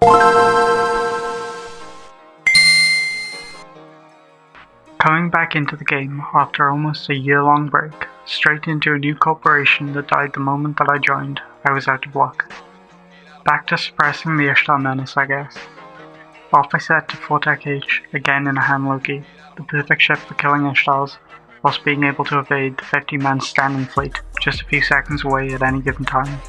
Coming back into the game after almost a year-long break, straight into a new corporation that died the moment that I joined, I was out of luck. Back to suppressing the Ishtar menace, I guess. Off I set to Fortech H, again in a hand Loki, the perfect ship for killing Ishtars, whilst being able to evade the 50-man standing fleet just a few seconds away at any given time.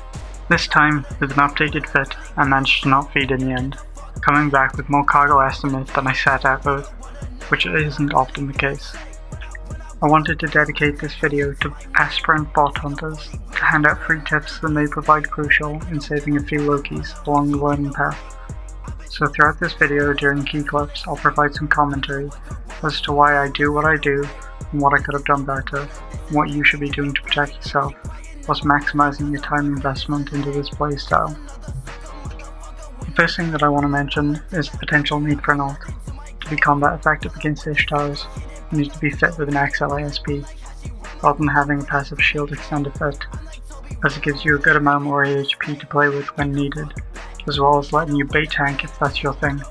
This time, with an updated fit, I managed to not feed in the end, coming back with more cargo estimate than I set out with, which isn't often the case. I wanted to dedicate this video to aspirant bot hunters to hand out free tips that may provide crucial in saving a few Lokis along the learning path. So throughout this video during key clips I'll provide some commentary as to why I do what I do and what I could have done better and what you should be doing to protect yourself whilst maximising your time investment into this playstyle. The first thing that I want to mention is the potential need for an ult. To be combat effective against Ishtars, you need to be fit with an XLASP, rather than having a passive shield extender fit, as it gives you a good amount more AHP to play with when needed, as well as letting you bait tank if that's your thing.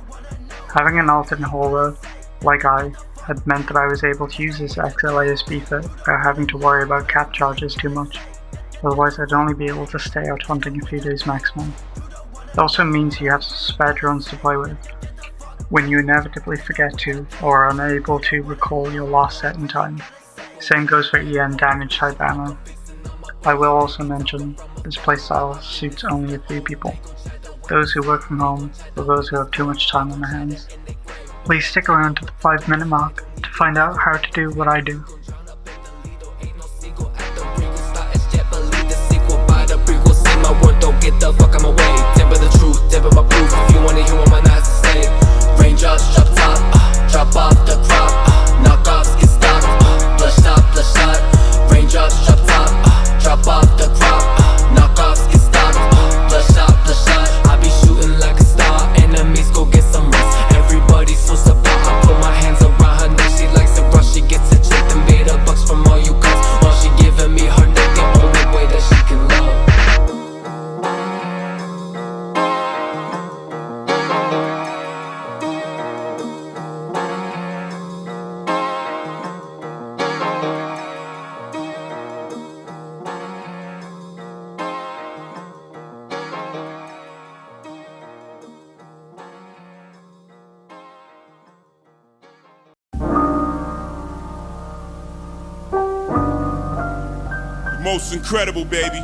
Having an ult in Horror, like I, had meant that I was able to use this XLASP fit without having to worry about cap charges too much, otherwise I'd only be able to stay out hunting a few days maximum. It also means you have spare drones to play with, when you inevitably forget to or are unable to recall your last set in time. Same goes for EN damage type ammo. I will also mention this playstyle suits only a few people, those who work from home or those who have too much time on their hands. Please stick around to the 5-minute mark to find out how to do what I do. Raindrops drop top, drop off the crop, knockoffs get stopped, blush shot. Raindrops drop top, drop off the crop, knockoffs get stopped, blush shot. I be shooting like a star, enemies go get some rest. Everybody so support, I put my hands around her neck. She likes it rough, she gets it checked and made her bucks from all you guys. While she giving me her neck, the only way that she can love. Most incredible, baby.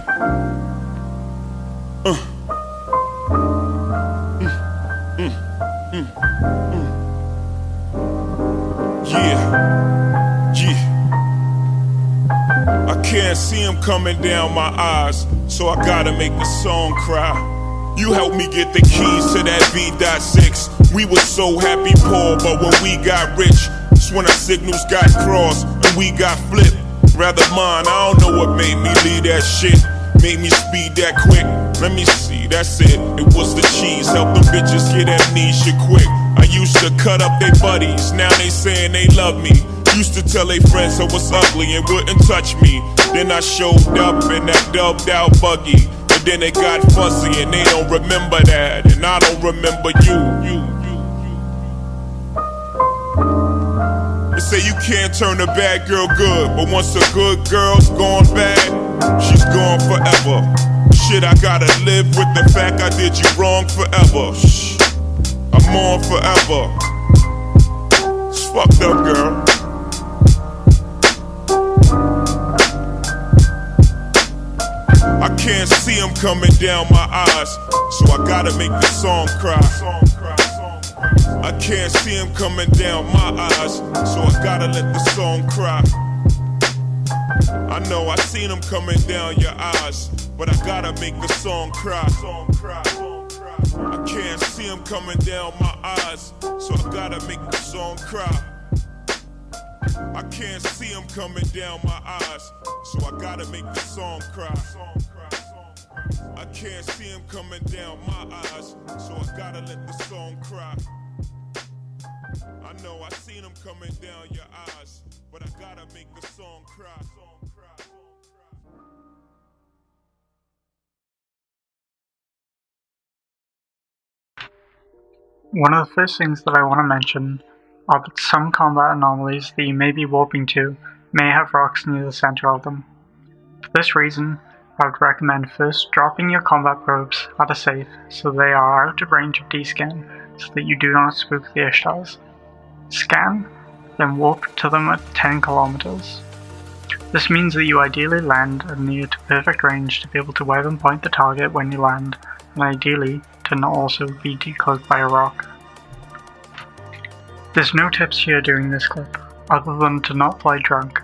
Yeah. I can't see him coming down my eyes, so I gotta make the song cry. You helped me get the keys to that V.6. We were so happy poor, but when we got rich, it's when our signals got crossed and we got flipped. Rather mine, I don't know what made me leave that shit. Made me speed that quick. Let me see, that's it. It was the cheese. Help them bitches get amnesia quick. I used to cut up they buddies. Now they saying they love me. Used to tell they friends I was ugly and wouldn't touch me. Then I showed up in that dubbed out buggy. And then it got fuzzy and they don't remember that. And I don't remember you. They say you can't turn a bad girl good, but once a good girl's gone bad, she's gone forever. Shit, I gotta live with the fact I did you wrong forever. Shh, I'm on forever. It's fucked up, girl. I can't see him coming down my eyes, so I gotta make the song cry. I can't see him coming down my eyes, so I gotta let the song cry. I know I seen him coming down your eyes, but I gotta make the song cry. I can't see him coming down my eyes, so I gotta make the song cry. I can't see him coming down my eyes, so I gotta make the song cry. I can't see him coming down my eyes, so I gotta let the song cry. I know I seen him coming down your eyes, but I gotta make the song cry. One of the first things that I want to mention are that some combat anomalies that you may be warping to may have rocks near the center of them. For this reason, I would recommend first dropping your combat probes at a safe so they are out of range of D-scan so that you do not spook the Ishtars. Scan, then warp to them at 10 kilometers. This means that you ideally land at near to perfect range to be able to weapon point the target when you land, and ideally to not also be decloaked by a rock. There's no tips here during this clip, other than to not fly drunk.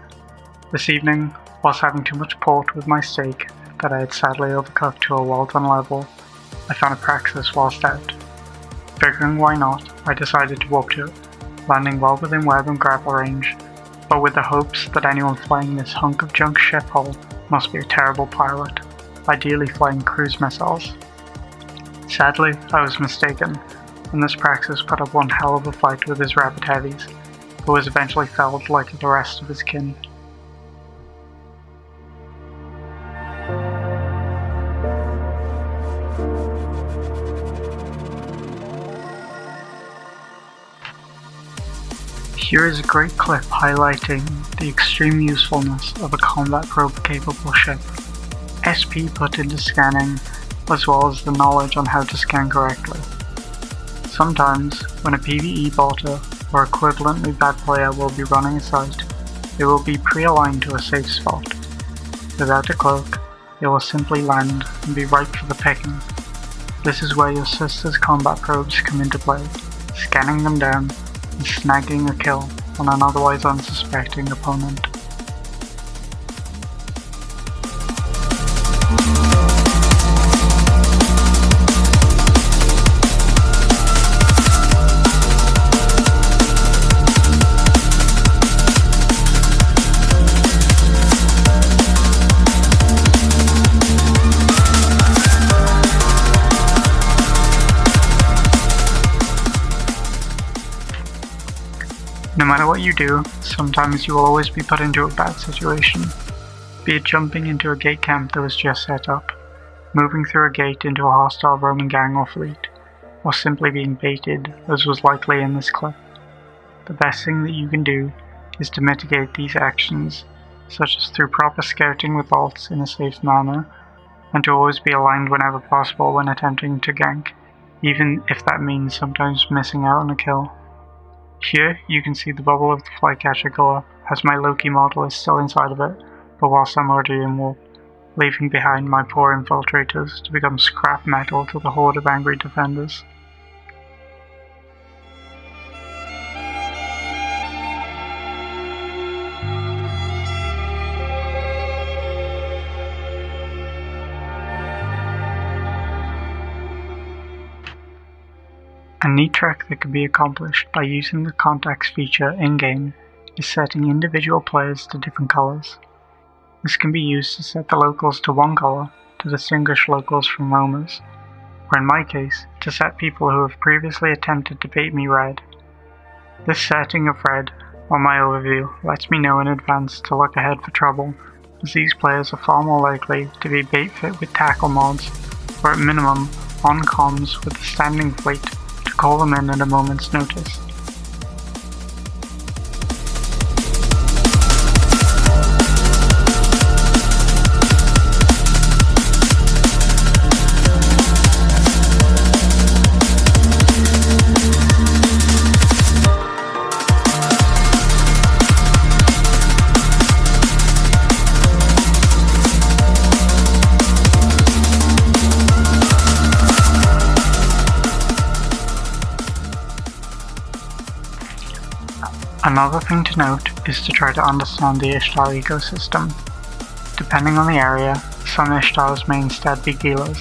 This evening, whilst having too much port with my steak that I had sadly overcooked to a well done level, I found a Praxis whilst out. Figuring why not, I decided to warp to it, landing well within web and grapple range, but with the hopes that anyone flying this hunk of junk ship hull must be a terrible pilot, ideally flying cruise missiles. Sadly, I was mistaken, and this Praxis put up one hell of a fight with his rapid heavies, but was eventually felled like the rest of his kin. Here is a great clip highlighting the extreme usefulness of a combat probe capable ship. SP put into scanning, as well as the knowledge on how to scan correctly. Sometimes, when a PvE botter or equivalently bad player will be running a site, they will be pre-aligned to a safe spot. Without a cloak, they will simply land and be ripe for the picking. This is where your sister's combat probes come into play, scanning them down and snagging a kill on an otherwise unsuspecting opponent. No matter what you do, sometimes you will always be put into a bad situation, be it jumping into a gate camp that was just set up, moving through a gate into a hostile Roman gang or fleet, or simply being baited, as was likely in this clip. The best thing that you can do is to mitigate these actions, such as through proper scouting with ults in a safe manner, and to always be aligned whenever possible when attempting to gank, even if that means sometimes missing out on a kill. Here you can see the bubble of the flycatcher go up as my Loki model is still inside of it, but whilst I'm already in warp, leaving behind my poor infiltrators to become scrap metal to the horde of angry defenders. A neat trick that can be accomplished by using the contacts feature in-game is setting individual players to different colors. This can be used to set the locals to one color to distinguish locals from roamers, or in my case, to set people who have previously attempted to bait me red. This setting of red on my overview lets me know in advance to look ahead for trouble, as these players are far more likely to be bait fit with tackle mods, or at minimum on comms with the standing fleet to call them in at a moment's notice. Another thing to note is to try to understand the Ishtar ecosystem. Depending on the area, some Ishtars may instead be healers,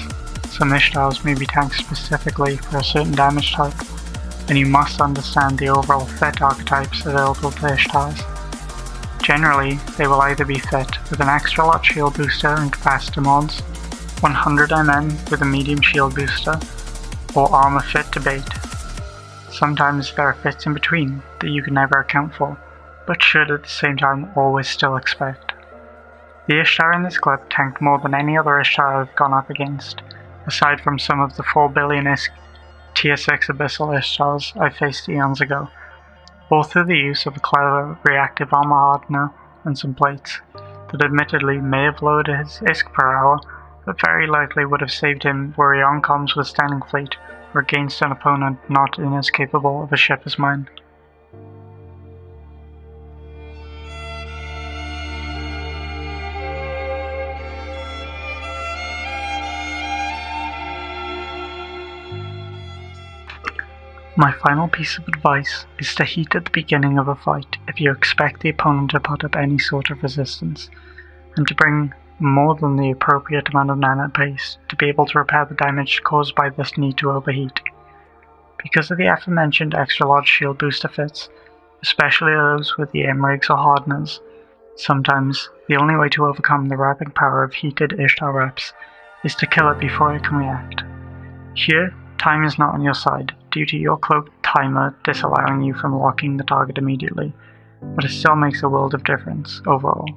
some Ishtars may be tanked specifically for a certain damage type, and you must understand the overall fit archetypes available to Ishtars. Generally, they will either be fit with an extra lot shield booster and capacitor mods, 100 MM with a medium shield booster, or armor fit to bait. Sometimes there are fits in between that you can never account for, but should at the same time always still expect. The Ishtar in this clip tanked more than any other Ishtar I've gone up against, aside from some of the 4 billion Tier 6 Abyssal Ishtars I faced eons ago, both through the use of a clever reactive armor hardener and some plates that admittedly may have lowered his ISK per hour, but very likely would have saved him were he on comms with standing fleet or against an opponent not in as capable of a ship as mine. My final piece of advice is to heat at the beginning of a fight if you expect the opponent to put up any sort of resistance, and to bring more than the appropriate amount of nanite paste to be able to repair the damage caused by this need to overheat. Because of the aforementioned extra large shield booster fits, especially those with the aim rigs or hardeners, sometimes the only way to overcome the rapid power of heated Ishtar reps is to kill it before it can react. Here, time is not on your side, due to your cloaked timer disallowing you from locking the target immediately, but it still makes a world of difference overall.